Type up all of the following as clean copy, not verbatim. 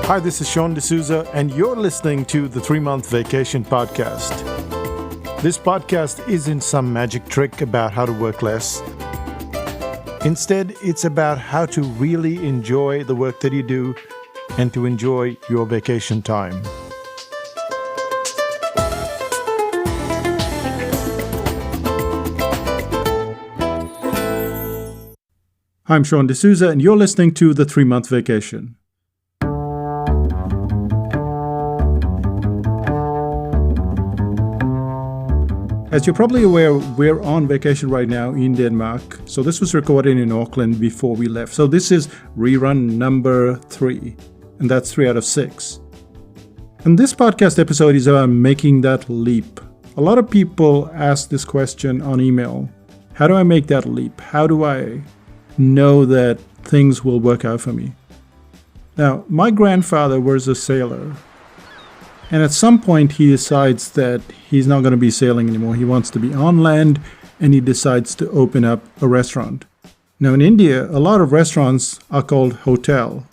Hi, this is Sean D'Souza, and you're listening to the 3-Month Vacation Podcast. This podcast isn't some magic trick about how to work less. Instead, it's about how to really enjoy the work that you do and to enjoy your vacation time. I'm Sean D'Souza, and you're listening to the 3-Month Vacation. As you're probably aware, we're on vacation right now in Denmark. So this was recorded in Auckland before we left. So this is ReRun number 3, and that's 3 out of 6. And this podcast episode is about making that leap. A lot of people ask this question on email. How do I make that leap? How do I know that things will work out for me? Now, my grandfather was a sailor. And at some point, he decides that he's not going to be sailing anymore. He wants to be on land, and he decides to open up a restaurant. Now, in India, a lot of restaurants are called hotel.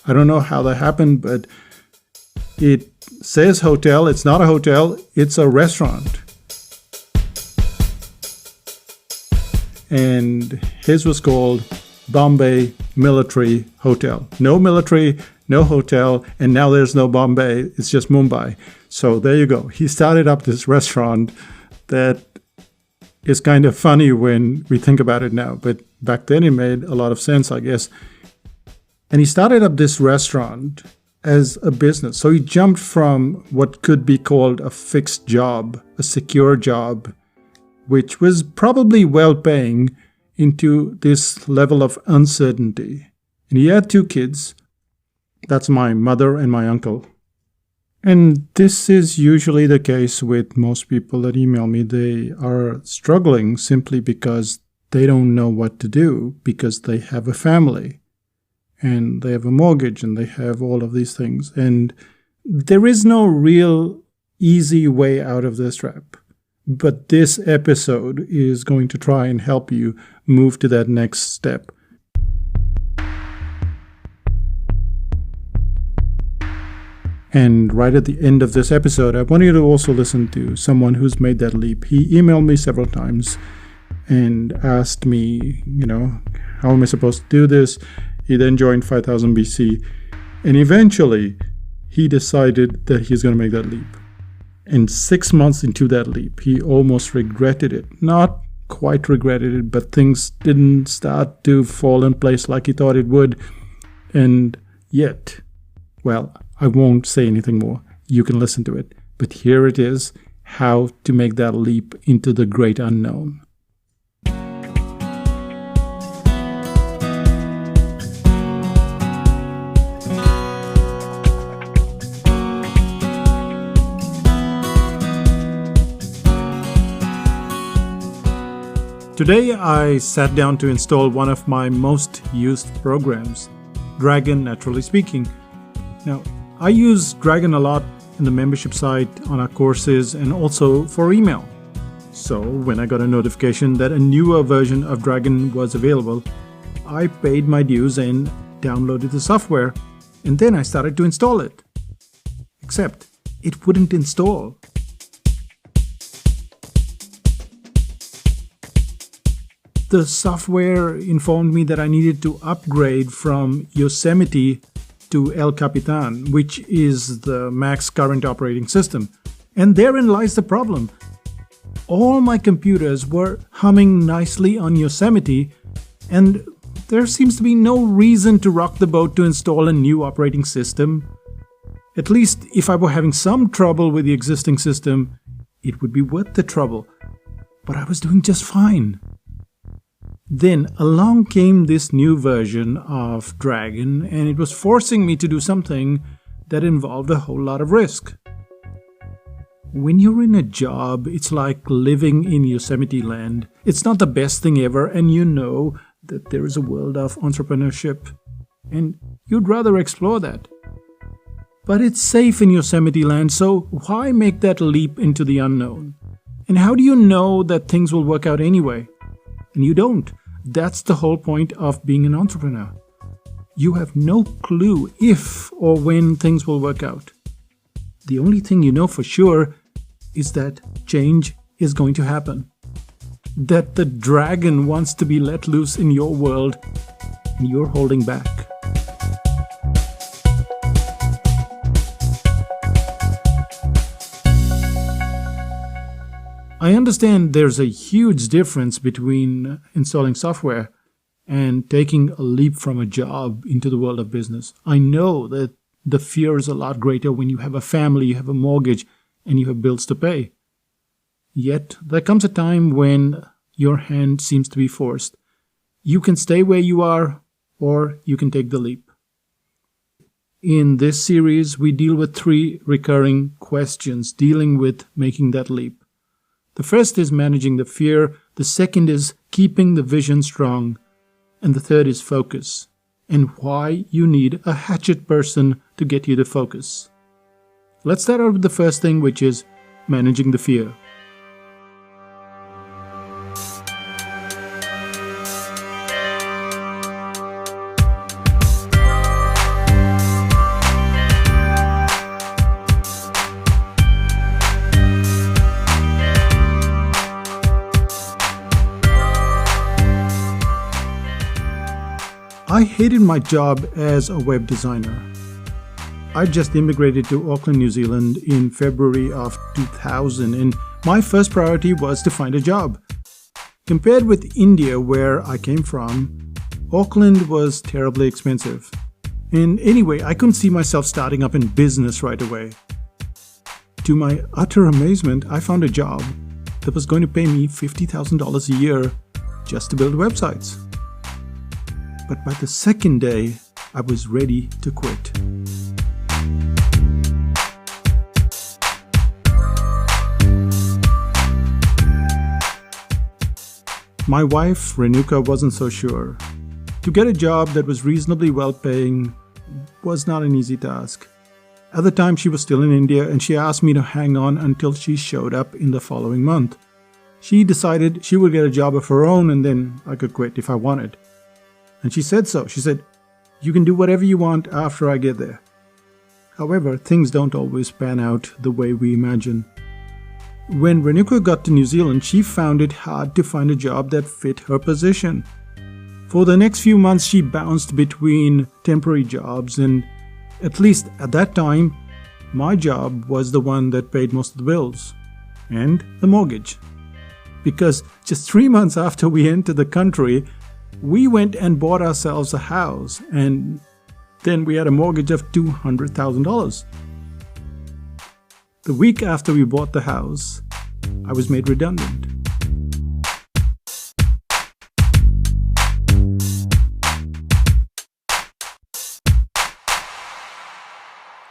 I don't know how that happened, but it says hotel. It's not a hotel. It's a restaurant. And his was called Bombay Military Hotel. No military, no hotel, and now there's no Bombay, it's just Mumbai. So there you go. He started up this restaurant that is kind of funny when we think about it now, but back then it made a lot of sense, I guess. And he started up this restaurant as a business. So he jumped from what could be called a fixed job, a secure job, which was probably well-paying, into this level of uncertainty. And he had 2 kids. That's my mother and my uncle. And this is usually the case with most people that email me. They are struggling simply because they don't know what to do, because they have a family and they have a mortgage and they have all of these things. And there is no real easy way out of this trap. But this episode is going to try and help you move to that next step. And right at the end of this episode, I want you to also listen to someone who's made that leap. He emailed me several times and asked me, how am I supposed to do this? He then joined 5000 BC. And eventually, he decided that he's going to make that leap. And 6 months into that leap, he almost regretted it. Not quite regretted it, but things didn't start to fall in place like he thought it would. And yet, well, I won't say anything more. You can listen to it. But here it is, how to make that leap into the great unknown. Today, I sat down to install one of my most used programs, Dragon Naturally Speaking. Now, I use Dragon a lot in the membership site, on our courses, and also for email. So when I got a notification that a newer version of Dragon was available, I paid my dues and downloaded the software, and then I started to install it. Except, it wouldn't install. The software informed me that I needed to upgrade from Yosemite to El Capitan, which is the max current operating system. And therein lies the problem. All my computers were humming nicely on Yosemite, and there seems to be no reason to rock the boat to install a new operating system. At least if I were having some trouble with the existing system, it would be worth the trouble. But I was doing just fine. Then along came this new version of Dragon, and it was forcing me to do something that involved a whole lot of risk. When you're in a job, it's like living in Yosemite land. It's not the best thing ever, and you know that there is a world of entrepreneurship, and you'd rather explore that. But it's safe in Yosemite land, so why make that leap into the unknown? And how do you know that things will work out anyway? And you don't. That's the whole point of being an entrepreneur. You have no clue if or when things will work out. The only thing you know for sure is that change is going to happen. That the dragon wants to be let loose in your world and you're holding back. I understand there's a huge difference between installing software and taking a leap from a job into the world of business. I know that the fear is a lot greater when you have a family, you have a mortgage, and you have bills to pay. Yet, there comes a time when your hand seems to be forced. You can stay where you are, or you can take the leap. In this series, we deal with 3 recurring questions dealing with making that leap. The first is managing the fear, the second is keeping the vision strong, and the third is focus, and why you need a hatchet person to get you to focus. Let's start out with the first thing, which is managing the fear. I hated my job as a web designer. I just immigrated to Auckland, New Zealand in February of 2000, and my first priority was to find a job. Compared with India, where I came from, Auckland was terribly expensive. And anyway, I couldn't see myself starting up in business right away. To my utter amazement, I found a job that was going to pay me $50,000 a year just to build websites. But by the second day, I was ready to quit. My wife, Renuka, wasn't so sure. To get a job that was reasonably well-paying was not an easy task. At the time, she was still in India, and she asked me to hang on until she showed up in the following month. She decided she would get a job of her own, and then I could quit if I wanted. And she said so. She said, "You can do whatever you want after I get there." However, things don't always pan out the way we imagine. When Renuka got to New Zealand, she found it hard to find a job that fit her position. For the next few months, she bounced between temporary jobs, and at least at that time, my job was the one that paid most of the bills and the mortgage. Because just 3 months after we entered the country, we went and bought ourselves a house, and then we had a mortgage of $200,000. The week after we bought the house, I was made redundant.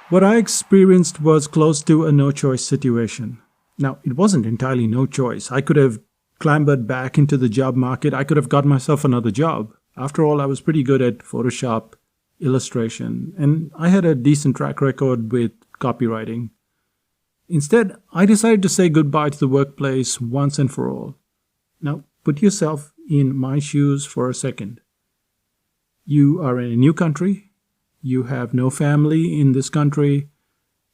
What I experienced was close to a no-choice situation. Now, it wasn't entirely no choice. I could have clambered back into the job market. I could have got myself another job. After all, I was pretty good at Photoshop, illustration, and I had a decent track record with copywriting. Instead, I decided to say goodbye to the workplace once and for all. Now, put yourself in my shoes for a second. You are in a new country. You have no family in this country.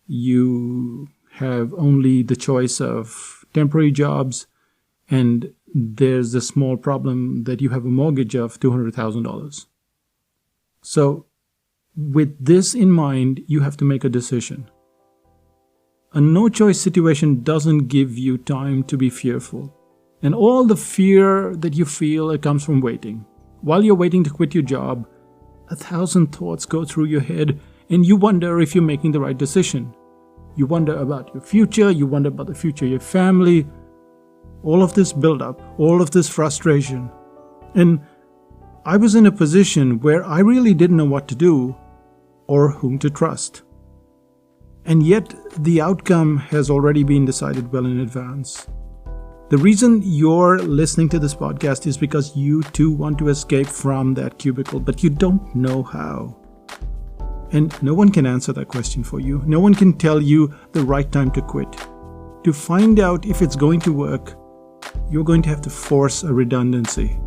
You have only the choice of temporary jobs. And there's the small problem that you have a mortgage of $200,000. So with this in mind, you have to make a decision. A no-choice situation doesn't give you time to be fearful. And all the fear that you feel, it comes from waiting. While you're waiting to quit your job, 1,000 thoughts go through your head, and you wonder if you're making the right decision. You wonder about your future, you wonder about the future of your family. All of this build-up, all of this frustration. And I was in a position where I really didn't know what to do or whom to trust. And yet, the outcome has already been decided well in advance. The reason you're listening to this podcast is because you too want to escape from that cubicle, but you don't know how. And no one can answer that question for you. No one can tell you the right time to quit. To find out if it's going to work, you're going to have to force a redundancy.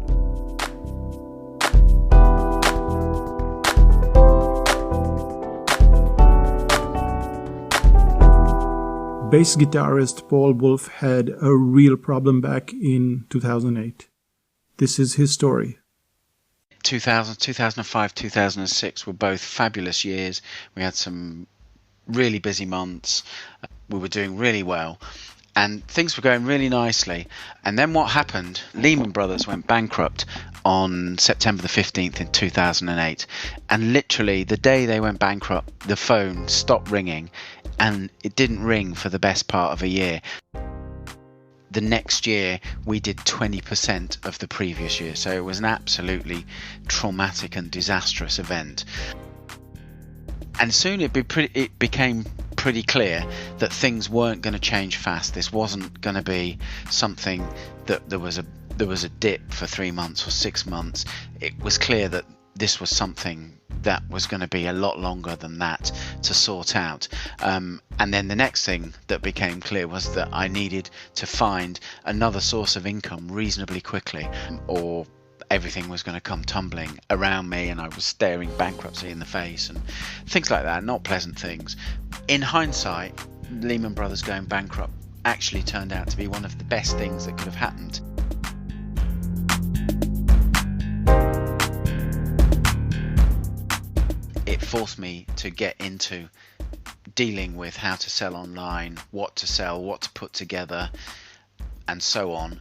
bass guitarist Paul Wolf had a real problem back in 2008. This is his story. 2000, 2005, 2006 were both fabulous years. We had some really busy months. We were doing really well and things were going really nicely. And then what happened? Lehman Brothers went bankrupt on September the 15th in 2008. And literally the day they went bankrupt, the phone stopped ringing and it didn't ring for the best part of a year. The next year we did 20% of the previous year. So it was an absolutely traumatic and disastrous event. And soon it became pretty clear that things weren't going to change fast. This wasn't going to be something that there was a dip for 3 months or 6 months. It was clear that this was something that was going to be a lot longer than that to sort out. And then the next thing that became clear was that I needed to find another source of income reasonably quickly, or everything was going to come tumbling around me and I was staring bankruptcy in the face and things like that. Not pleasant things. In hindsight, Lehman Brothers going bankrupt actually turned out to be one of the best things that could have happened. It forced me to get into dealing with how to sell online, what to sell, what to put together, and so on.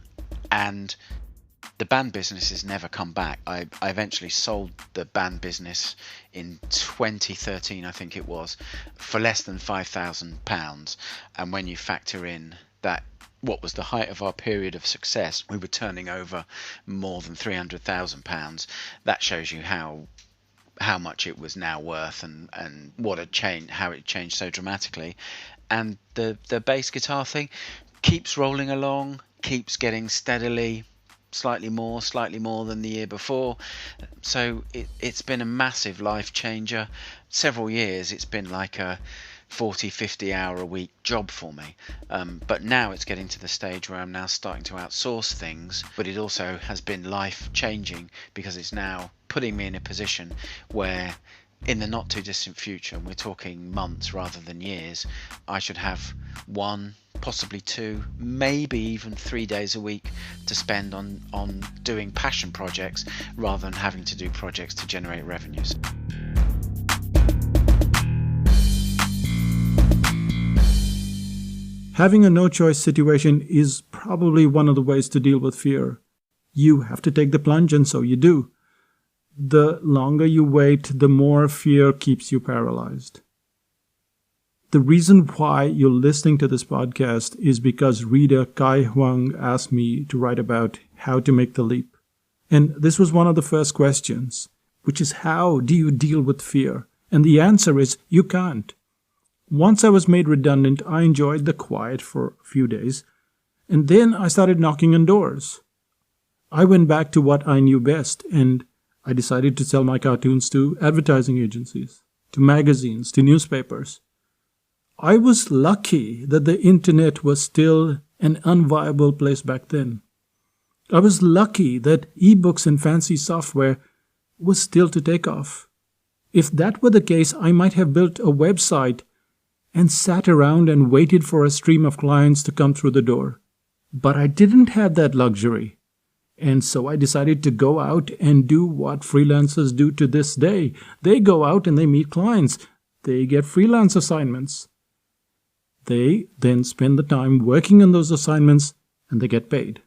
And the band business has never come back. I eventually sold the band business in 2013, I think it was, for less than £5,000. And when you factor in that what was the height of our period of success, we were turning over more than £300,000. That shows you how much it was now worth and what had changed, how it changed so dramatically. And the bass guitar thing keeps rolling along, keeps getting steadily slightly more than the year before. So it's been a massive life changer. Several years it's been like a 40-50 hour a week job for me, but now it's getting to the stage where I'm now starting to outsource things. But it also has been life changing because it's now putting me in a position where in the not too distant future, and we're talking months rather than years, I should have 1, possibly 2, maybe even 3 days a week to spend on doing passion projects rather than having to do projects to generate revenues. Having a no-choice situation is probably one of the ways to deal with fear. You have to take the plunge, and so you do. The longer you wait, the more fear keeps you paralyzed. The reason why you're listening to this podcast is because reader Kai Huang asked me to write about how to make the leap. And this was one of the first questions, which is, how do you deal with fear? And the answer is, you can't. Once I was made redundant, I enjoyed the quiet for a few days, and then I started knocking on doors. I went back to what I knew best, and I decided to sell my cartoons to advertising agencies, to magazines, to newspapers. I was lucky that the internet was still an unviable place back then. I was lucky that ebooks and fancy software was still to take off. If that were the case, I might have built a website and sat around and waited for a stream of clients to come through the door. But I didn't have that luxury. And so I decided to go out and do what freelancers do to this day. They go out and they meet clients. They get freelance assignments. They then spend the time working on those assignments and they get paid.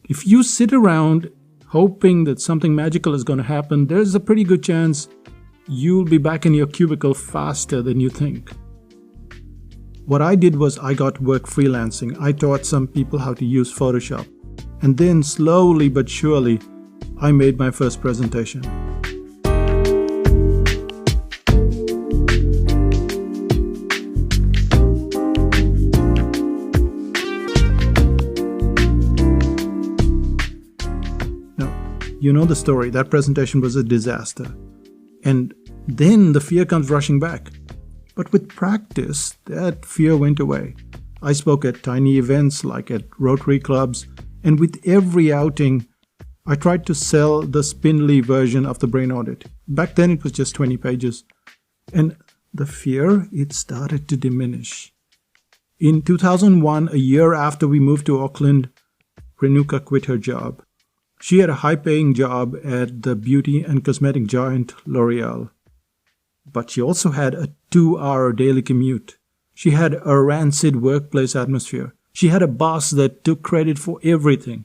If you sit around hoping that something magical is going to happen, there's a pretty good chance you'll be back in your cubicle faster than you think. What I did was I got work freelancing. I taught some people how to use Photoshop. And then slowly but surely, I made my first presentation. Now, you know the story. That presentation was a disaster. And then the fear comes rushing back. But with practice, that fear went away. I spoke at tiny events like at Rotary clubs, and with every outing, I tried to sell the spindly version of the brain audit. Back then it was just 20 pages. And the fear, it started to diminish. In 2001, a year after we moved to Auckland, Renuka quit her job. She had a high-paying job at the beauty and cosmetic giant L'Oreal. But she also had a 2-hour daily commute. She had a rancid workplace atmosphere. She had a boss that took credit for everything.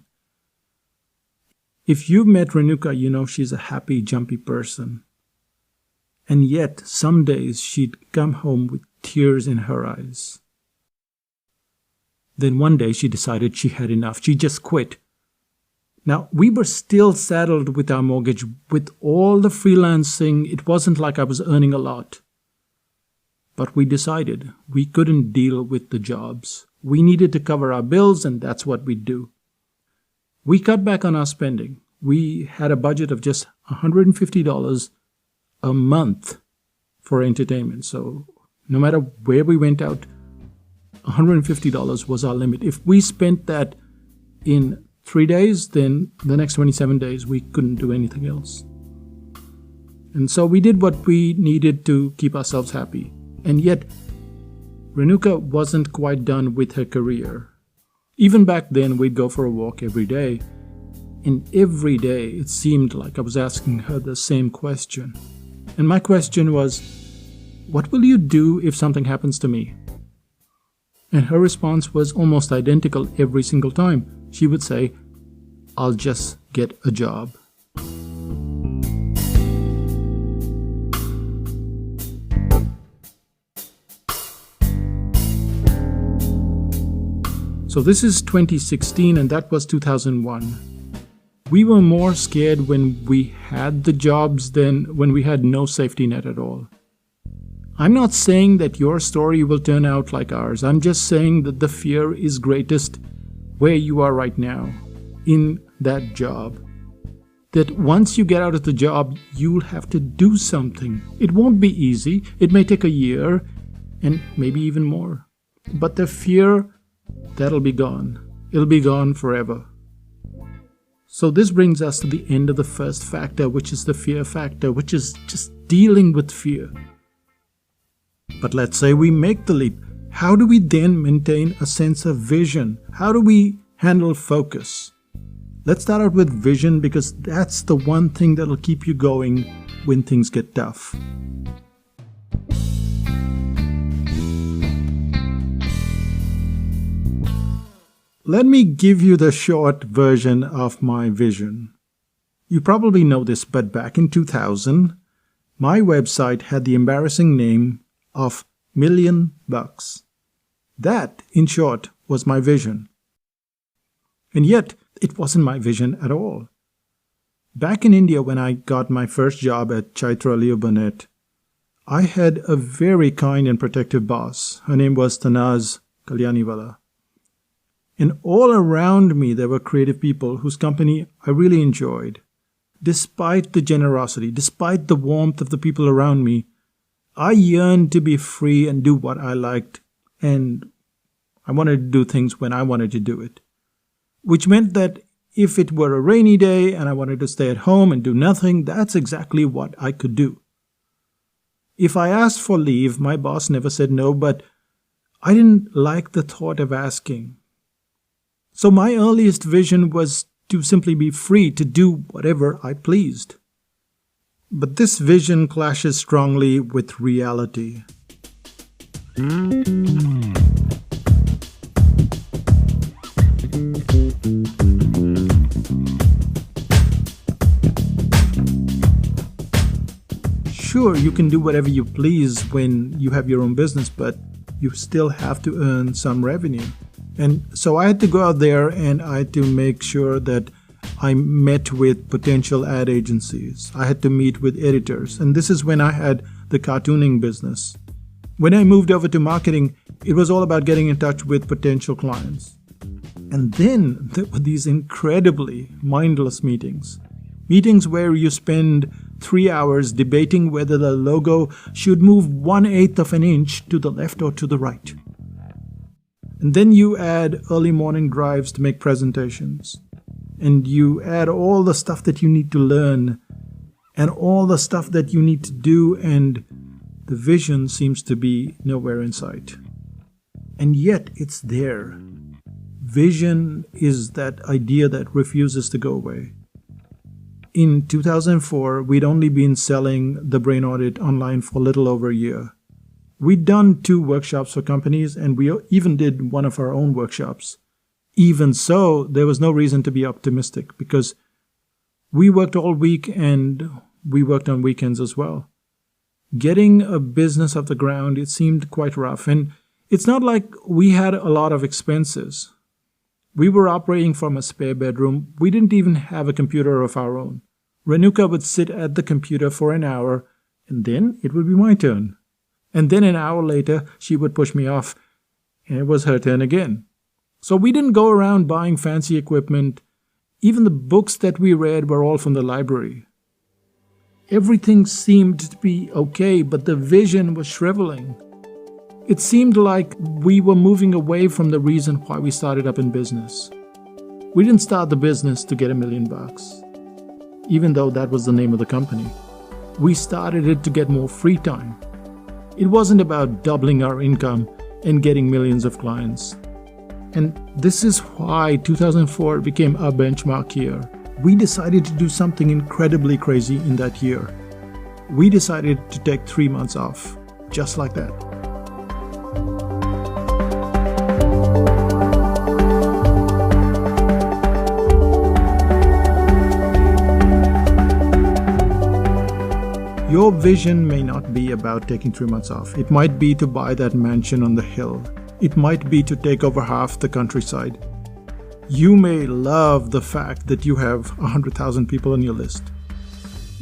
If you've met Renuka, you know she's a happy, jumpy person. And yet, some days she'd come home with tears in her eyes. Then one day she decided she had enough. She just quit. Now, we were still saddled with our mortgage. With all the freelancing, it wasn't like I was earning a lot. But we decided we couldn't deal with the jobs. We needed to cover our bills, and that's what we'd do. We cut back on our spending. We had a budget of just $150 a month for entertainment. So no matter where we went out, $150 was our limit. If we spent that in 3 days, then the next 27 days we couldn't do anything else. And so we did what we needed to keep ourselves happy. And yet, Renuka wasn't quite done with her career. Even back then, we'd go for a walk every day. And every day, it seemed like I was asking her the same question. And my question was, what will you do if something happens to me? And her response was almost identical every single time. She would say, I'll just get a job. So this is 2016 and that was 2001. We were more scared when we had the jobs than when we had no safety net at all. I'm not saying that your story will turn out like ours. I'm just saying that the fear is greatest where you are right now, in that job. That once you get out of the job, you'll have to do something. It won't be easy. It may take a year and maybe even more. But the fear, that'll be gone. It'll be gone forever. So this brings us to the end of the first factor, which is the fear factor, which is just dealing with fear. But let's say we make the leap. How do we then maintain a sense of vision? How do we handle focus? Let's start out with vision because that's the one thing that'll keep you going when things get tough. Let me give you the short version of my vision. You probably know this, but back in 2000, my website had the embarrassing name of $1,000,000. That, in short, was my vision. And yet, it wasn't my vision at all. Back in India, when I got my first job at Chaitra Leo Burnett, I had a very kind and protective boss. Her name was Tanaz Kalyaniwala. And all around me, there were creative people whose company I really enjoyed. Despite the generosity, despite the warmth of the people around me, I yearned to be free and do what I liked, and I wanted to do things when I wanted to do it. Which meant that if it were a rainy day and I wanted to stay at home and do nothing, that's exactly what I could do. If I asked for leave, my boss never said no, but I didn't like the thought of asking. So my earliest vision was to simply be free to do whatever I pleased. But this vision clashes strongly with reality. Sure, you can do whatever you please when you have your own business, but you still have to earn some revenue. And so I had to go out there and I had to make sure that I met with potential ad agencies. I had to meet with editors. And this is when I had the cartooning business. When I moved over to marketing, it was all about getting in touch with potential clients. And then there were these incredibly mindless meetings. Meetings where you spend 3 hours debating whether the logo should move 1/8 of an inch to the left or to the right. And then you add early morning drives to make presentations. And you add all the stuff that you need to learn and all the stuff that you need to do, and the vision seems to be nowhere in sight. And yet it's there. Vision is that idea that refuses to go away. In 2004, we'd only been selling the Brain Audit online for a little over a year. We'd done 2 workshops for companies, and we even did one of our own workshops. Even so, there was no reason to be optimistic because we worked all week and we worked on weekends as well. Getting a business off the ground, it seemed quite rough. And it's not like we had a lot of expenses. We were operating from a spare bedroom. We didn't even have a computer of our own. Renuka would sit at the computer for an hour, and then it would be my turn. And then an hour later, she would push me off, and it was her turn again. So we didn't go around buying fancy equipment. Even the books that we read were all from the library. Everything seemed to be okay, but the vision was shriveling. It seemed like we were moving away from the reason why we started up in business. We didn't start the business to get $1 million, even though that was the name of the company. We started it to get more free time. It wasn't about doubling our income and getting millions of clients. And this is why 2004 became our benchmark year. We decided to do something incredibly crazy in that year. We decided to take 3 months off, just like that. Your vision may not be about taking 3 months off. It might be to buy that mansion on the hill. It might be to take over half the countryside. You may love the fact that you have 100,000 people on your list.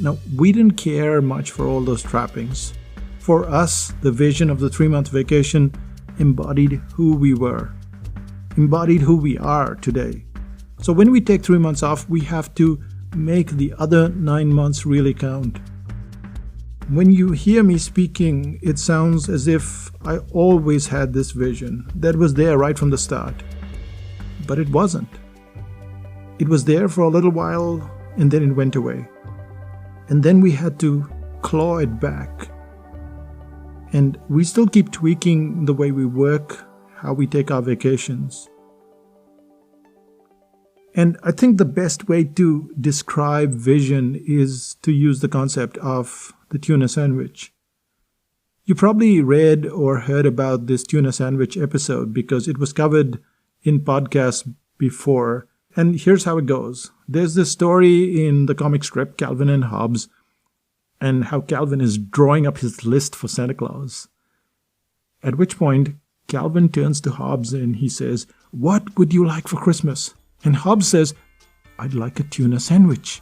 Now, we didn't care much for all those trappings. For us, the vision of the 3-month vacation embodied who we were, embodied who we are today. So when we take 3 months off, we have to make the other 9 months really count. When you hear me speaking, it sounds as if I always had this vision that was there right from the start. But it wasn't. It was there for a little while and then it went away. And then we had to claw it back. And we still keep tweaking the way we work, how we take our vacations. And I think the best way to describe vision is to use the concept of the tuna sandwich. You probably read or heard about this tuna sandwich episode because it was covered in podcasts before. And here's how it goes. There's this story in the comic strip Calvin and Hobbes and how Calvin is drawing up his list for Santa Claus. At which point, Calvin turns to Hobbes and he says, "What would you like for Christmas?" And Hobbes says, "I'd like a tuna sandwich."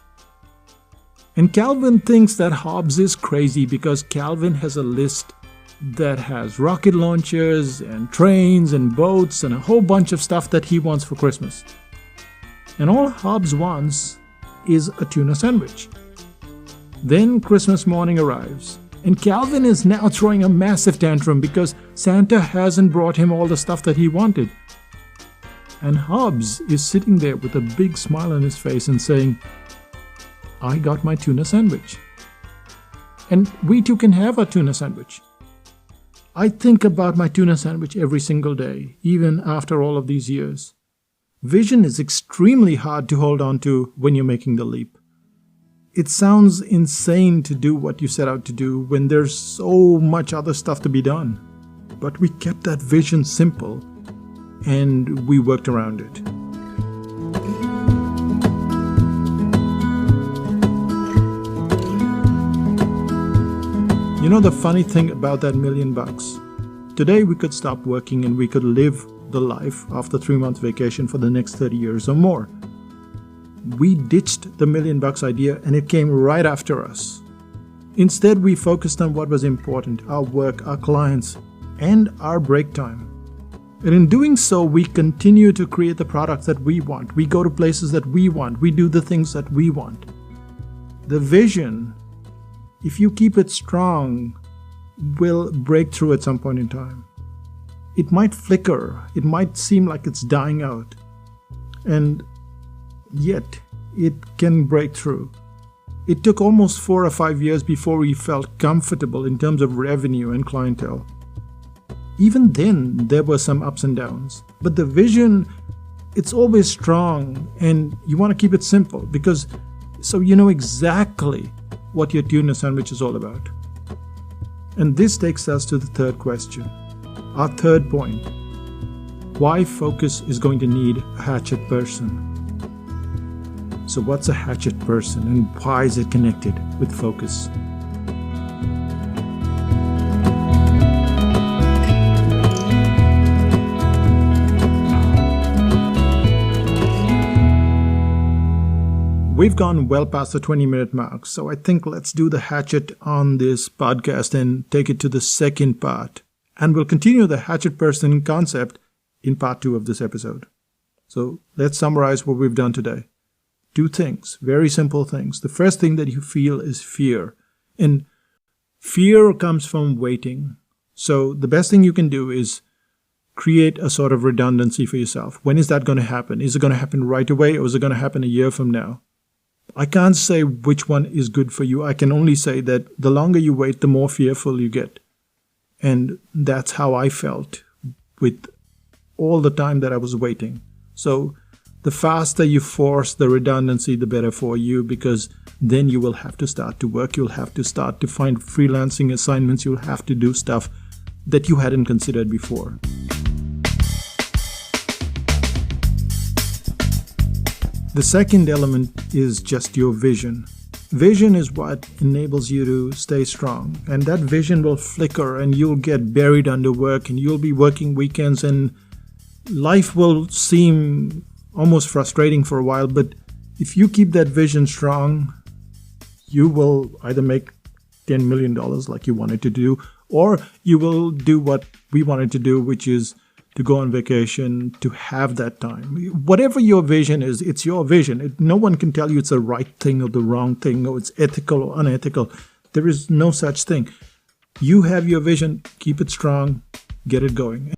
And Calvin thinks that Hobbes is crazy because Calvin has a list that has rocket launchers and trains and boats and a whole bunch of stuff that he wants for Christmas. And all Hobbes wants is a tuna sandwich. Then Christmas morning arrives, and Calvin is now throwing a massive tantrum because Santa hasn't brought him all the stuff that he wanted. And Hobbes is sitting there with a big smile on his face and saying, "I got my tuna sandwich." And we too can have a tuna sandwich. I think about my tuna sandwich every single day, even after all of these years. Vision is extremely hard to hold on to when you're making the leap. It sounds insane to do what you set out to do when there's so much other stuff to be done. But we kept that vision simple and we worked around it. You know the funny thing about that $1 million? Today we could stop working and we could live the life of the 3-month vacation for the next 30 years or more. We ditched the $1 million idea and it came right after us. Instead, we focused on what was important, our work, our clients, and our break time. And in doing so, we continue to create the products that we want. We go to places that we want. We do the things that we want. The vision, if you keep it strong, will break through at some point in time. It might flicker. It might seem like it's dying out. And yet, it can break through. It took almost 4 or 5 years before we felt comfortable in terms of revenue and clientele. even then there were some ups and downs. But the vision, it's always strong, and you want to keep it simple because so you know exactly what your tuna sandwich is all about. And this takes us to the third question, our third point. Why focus is going to need a hatchet person. So what's a hatchet person and why is it connected with focus? We've gone well past the 20-minute mark, so I think let's do the hatchet on this podcast and take it to the second part. And we'll continue the hatchet person concept in part 2 of this episode. So let's summarize what we've done today. 2 things, very simple things. The first thing that you feel is fear. And fear comes from waiting. So the best thing you can do is create a sort of redundancy for yourself. When is that going to happen? Is it going to happen right away or is it going to happen a year from now? I can't say which one is good for you. I can only say that the longer you wait, the more fearful you get. And that's how I felt with all the time that I was waiting. So the faster you force the redundancy, the better for you, because then you will have to start to work. You'll have to start to find freelancing assignments. You'll have to do stuff that you hadn't considered before. The second element is just your vision. Vision is what enables you to stay strong. And that vision will flicker and you'll get buried under work and you'll be working weekends and life will seem almost frustrating for a while. But if you keep that vision strong, you will either make $10 million like you wanted to do, or you will do what we wanted to do, which is to go on vacation, to have that time. Whatever your vision is, it's your vision. No one can tell you it's the right thing or the wrong thing, or it's ethical or unethical. There is no such thing. You have your vision, keep it strong, get it going.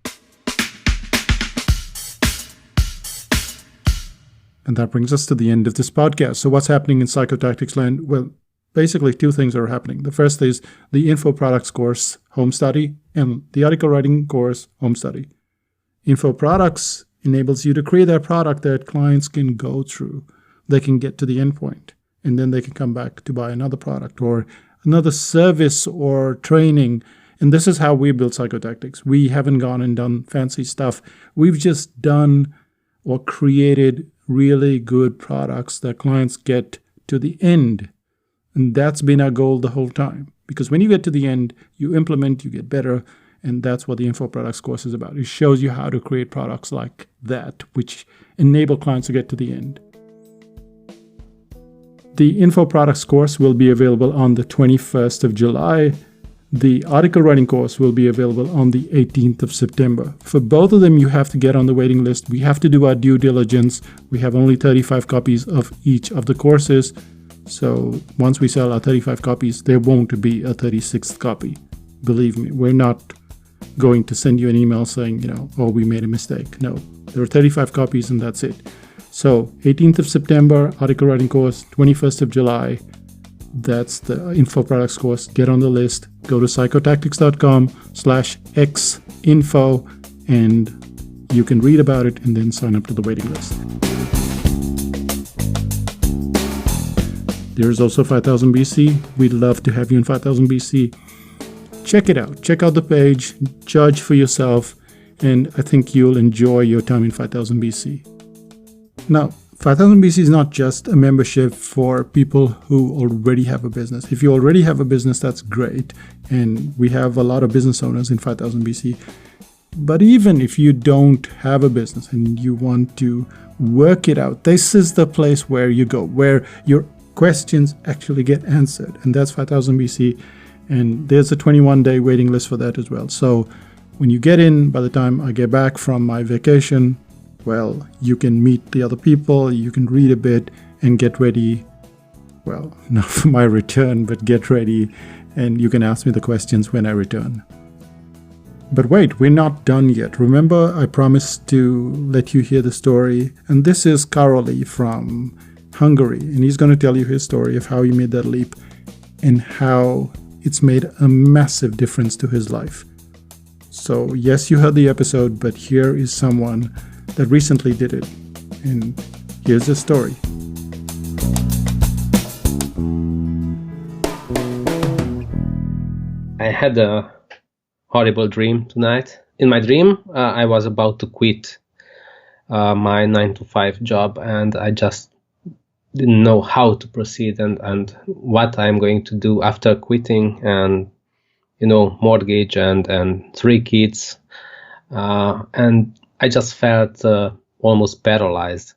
And that brings us to the end of this podcast. So what's happening in Psychotactics land? Well, basically 2 things are happening. The first is the Info Products course, home study, and the article writing course, home study. Info Products enables you to create a product that clients can go through. They can get to the endpoint, and then they can come back to buy another product or another service or training. And this is how we build Psychotactics. We haven't gone and done fancy stuff. We've just done or created really good products that clients get to the end. And that's been our goal the whole time. Because when you get to the end, you implement, you get better. And that's what the Info Products course is about. It shows you how to create products like that, which enable clients to get to the end. The Info Products course will be available on the 21st of July. The article writing course will be available on the 18th of September. For both of them, you have to get on the waiting list. We have to do our due diligence. We have only 35 copies of each of the courses. So once we sell our 35 copies, there won't be a 36th copy. Believe me, we're not going to send you an email saying, oh, we made a mistake. No, there are 35 copies and that's it. So 18th of September, article writing course, 21st of July, that's the Info Products course. Get on the list, go to psychotactics.com/xinfo and you can read about it and then sign up to the waiting list. There's also 5000 BC. We'd love to have you in 5000 BC. Check it out. Check out the page, judge for yourself, and I think you'll enjoy your time in 5000 BC. Now, 5000 BC is not just a membership for people who already have a business. If you already have a business, that's great, and we have a lot of business owners in 5000 BC. But even if you don't have a business and you want to work it out, this is the place where you go, where your questions actually get answered, and that's 5000 BC. And there's a 21-day waiting list for that as well. So when you get in, by the time I get back from my vacation, well, you can meet the other people, you can read a bit and get ready. Well, not for my return, but get ready and you can ask me the questions when I return. But wait, we're not done yet. Remember, I promised to let you hear the story. And this is Karoli from Hungary. And he's going to tell you his story of how he made that leap and how it's made a massive difference to his life. So yes, you heard the episode, but here is someone that recently did it. And here's the story. I had a horrible dream tonight. In my dream, I was about to quit my 9-to-5 job, and I just didn't know how to proceed and what I'm going to do after quitting, and mortgage and 3 kids, and I just felt almost paralyzed.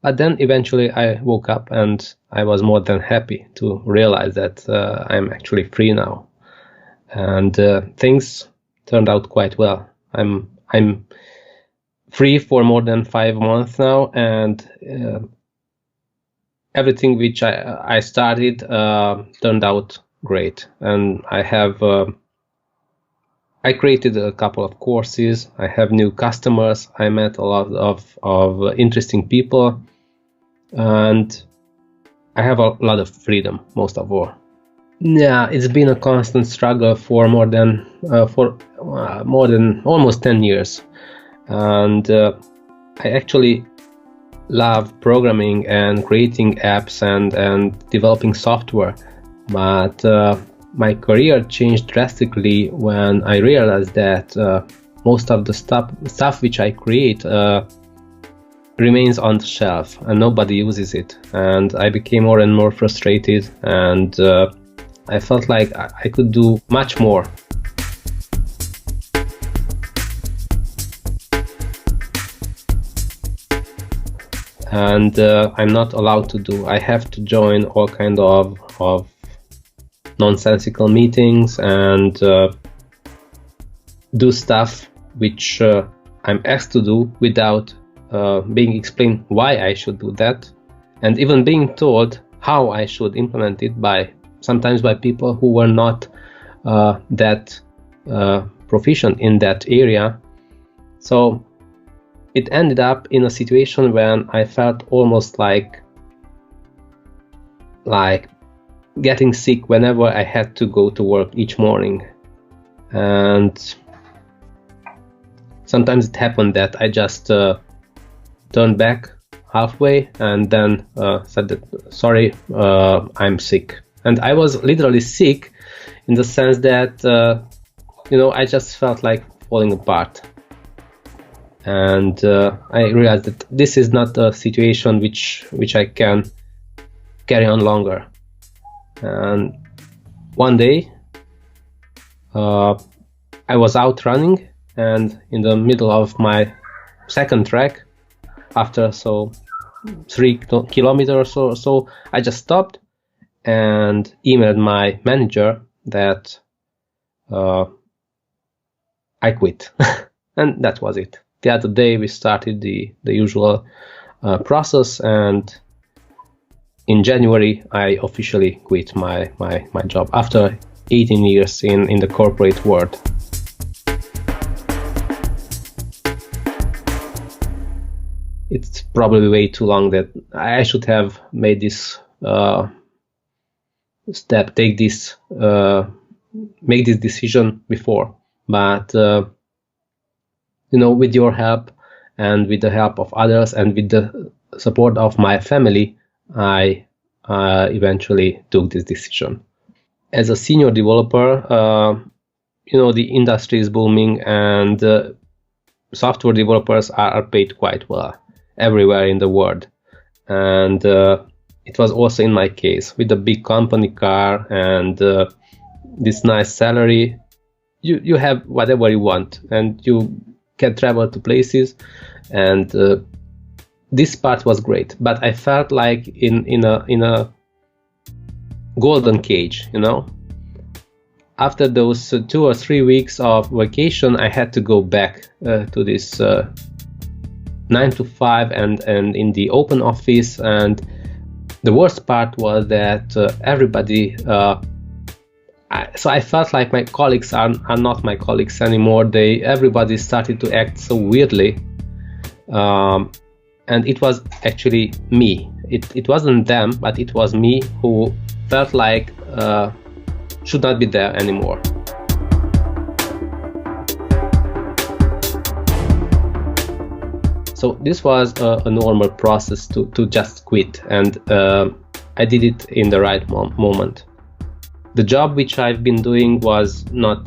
But then eventually I woke up and I was more than happy to realize that I'm actually free now, and things turned out quite well. I'm free for more than 5 months now, and everything which I started turned out great. And I created a couple of courses. I have new customers. I met a lot of interesting people, and I have a lot of freedom, most of all. Yeah, it's been a constant struggle for more than almost 10 years, and I actually love programming and creating apps and developing software, but my career changed drastically when I realized that most of the stuff which I create remains on the shelf and nobody uses it, and I became more and more frustrated, and I felt like I could do much more. And I'm not allowed to do. I have to join all kind of nonsensical meetings and do stuff which I'm asked to do without being explained why I should do that, and even being told how I should implement it sometimes by people who were not that proficient in that area. So it ended up in a situation when I felt almost like getting sick whenever I had to go to work each morning. And sometimes it happened that I just turned back halfway and then said that, sorry, I'm sick. And I was literally sick in the sense that, I just felt like falling apart. And I realized that this is not a situation which I can carry on longer. And one day, I was out running, and in the middle of my second track, after 3 kilometers or so, I just stopped and emailed my manager that I quit. And that was it. The other day we started the usual process, and in January I officially quit my job after 18 years in the corporate world. It's probably way too long that I should have made this step, make this decision before, but with your help and with the help of others and with the support of my family, I eventually took this decision. As a senior developer, the industry is booming, and software developers are paid quite well everywhere in the world. And it was also in my case. With a big company car and this nice salary, you have whatever you want, and you can travel to places, and this part was great. But I felt like in a golden cage, After those 2 or 3 weeks of vacation, I had to go back to this 9 to 5 and in the open office. And the worst part was that everybody. So I felt like my colleagues are not my colleagues anymore. Everybody started to act so weirdly, and it was actually me. It wasn't them, but it was me who felt like should not be there anymore. So this was a normal process to just quit, and I did it in the right moment. The job which I've been doing was not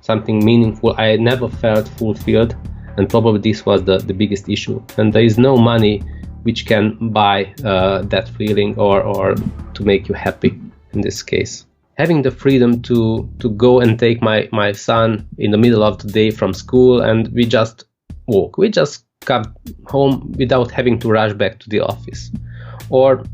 something meaningful. I never felt fulfilled, and probably this was the biggest issue. And there is no money which can buy that feeling or to make you happy in this case. Having the freedom to go and take my son in the middle of the day from school, and we just walk. We just come home without having to rush back to the office. Or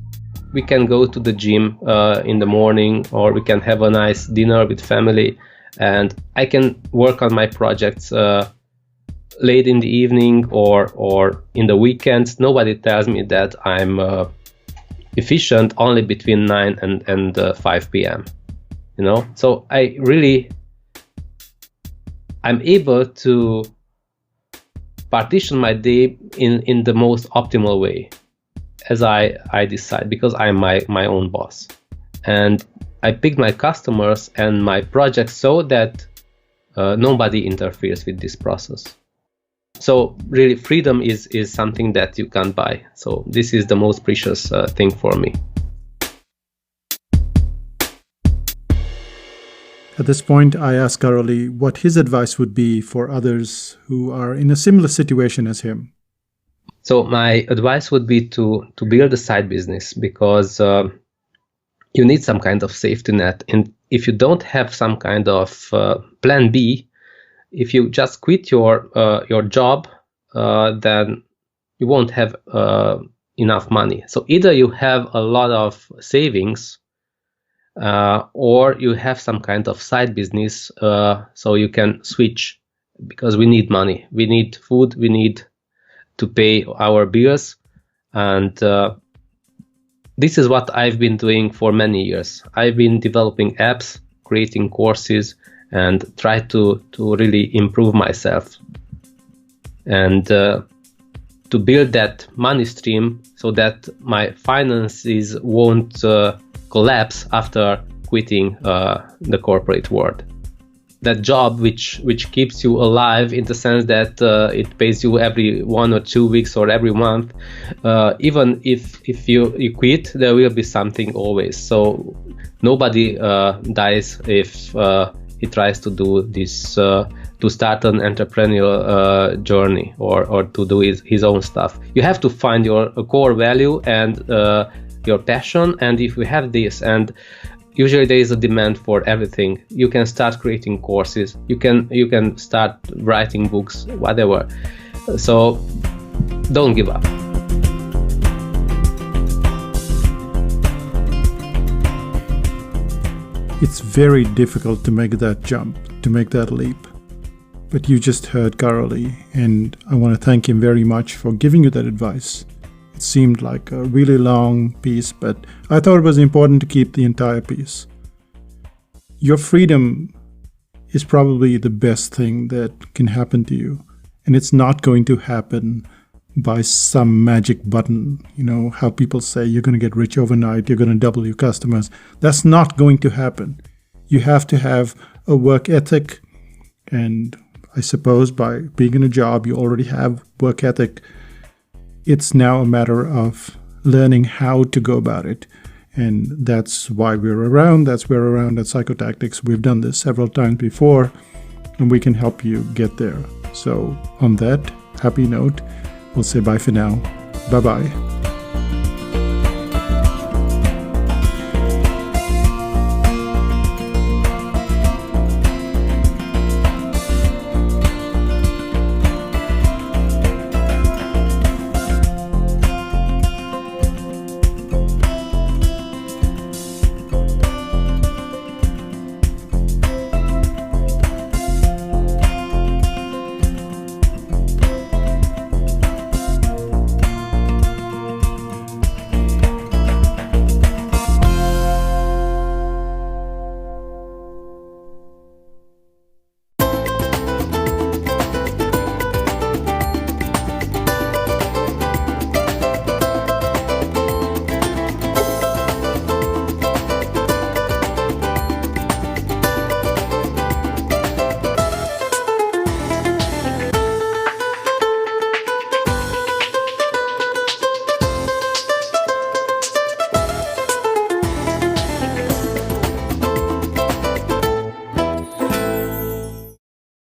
we can go to the gym in the morning, or we can have a nice dinner with family, and I can work on my projects late in the evening or in the weekends. Nobody tells me that I'm efficient only between 9 and 5 p.m. So I'm able to partition my day in the most optimal way as I decide, because I'm my own boss, and I pick my customers and my projects so that nobody interferes with this process. So really, freedom is something that you can't buy. So this is the most precious thing for me. At this point, I asked Karoli what his advice would be for others who are in a similar situation as him. So my advice would be to build a side business, because you need some kind of safety net. And if you don't have some kind of plan B, if you just quit your job, then you won't have enough money. So either you have a lot of savings, or you have some kind of side business, so you can switch, because we need money, we need food, we need to pay our bills, and this is what I've been doing for many years. I've been developing apps, creating courses, and try to really improve myself, and to build that money stream so that my finances won't collapse after quitting the corporate world. That job which keeps you alive, in the sense that it pays you every 1 or 2 weeks or every month, even if you quit, there will be something always. So nobody dies if he tries to do this, to start an entrepreneurial journey or to do his own stuff. You have to find your core value and your passion, and if you have this, and usually there is a demand for everything, you can start creating courses, you can start writing books, whatever. So don't give up. It's very difficult to make that jump, to make that leap. But you just heard Karoli, and I want to thank him very much for giving you that advice. It seemed like a really long piece, but I thought it was important to keep the entire piece. Your freedom is probably the best thing that can happen to you, and it's not going to happen by some magic button. You know how people say you're going to get rich overnight, you're going to double your customers. That's not going to happen. You have to have a work ethic, and I suppose by being in a job, you already have work ethic. It's now a matter of learning how to go about it. And that's why we're around. We're around at Psychotactics. We've done this several times before, and we can help you get there. So on that happy note, we'll say bye for now. Bye-bye.